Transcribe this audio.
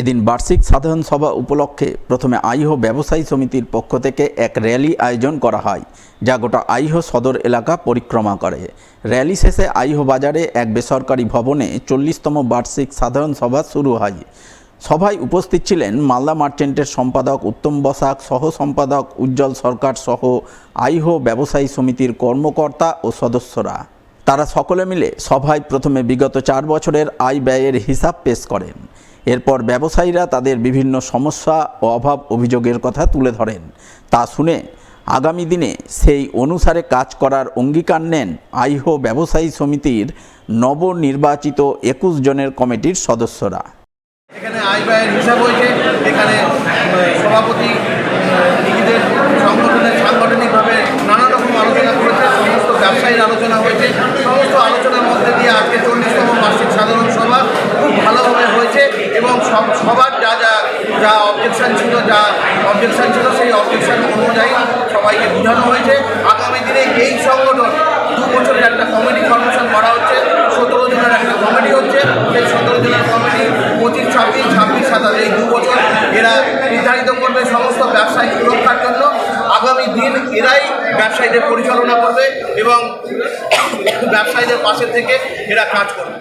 এদিন বার্ষিক সাধারণ সভা উপলক্ষে প্রথমে আইহো ব্যবসায়ী সমিতির পক্ষ থেকে এক র্যালি আয়োজন করা হয়, যা গোটা আইহো সদর এলাকা পরিক্রমা করে। র্যালি শেষে আইহো বাজারে এক বেসরকারি ভবনে 40তম বার্ষিক সাধারণ সভা শুরু হয়। সভায় উপস্থিত ছিলেন মালদা মার্চেন্টের সম্পাদক উত্তম বসাক, সহ সম্পাদক উজ্জ্বল সরকার সহ আইহো ব্যবসায়ী সমিতির কর্মকর্তা ও সদস্যরা। তারা সকলে মিলে সভায় প্রথমে বিগত 4 বছরের আয় ব্যয়ের হিসাব পেশ করেন। এরপর ব্যবসায়ীরা তাদের বিভিন্ন সমস্যা ও অভাব অভিযোগের কথা তুলে ধরেন। তা শুনে আগামী দিনে সেই অনুসারে কাজ করার অঙ্গীকার নেন আইহো ব্যবসায়ী সমিতির নবনির্বাচিত 21 জনের কমিটির সদস্যরা। এখানে আয় ব্যয়ের হিসাব হয়েছে। এখানে সভাপতি নিজেদের সাংগঠনিকভাবে নানা রকম আলোচনা করেছে, সমস্ত ব্যবসায়ীর আলোচনা হয়েছে। সমস্ত আলোচনার মধ্যে দিয়ে আজকে 40তম বার্ষিক সাধারণ সভা খুব ভালোভাবে হয়েছে এবং সবার যা অবজেকশন ছিল সেই অবজেকশন অনুযায়ী সবাইকে বোঝানো হয়েছে। আগামী দিনে এই সংগঠন 2 বছরের একটা কমিটি ফরমেশন করা হচ্ছে। 17 জনের একটা কমিটি হচ্ছে। সেই 17 জনের কমিটি 25, 26, 27 এই 2 বছর এরা নির্ধারিত করবে সমস্ত ব্যবসায়িক সুরক্ষার জন্য। আগামী দিন এরাই ব্যবসায়ীদের পরিচালনা করবে এবং ব্যবসায়ীদের পাশে থেকে এরা কাজ করবে।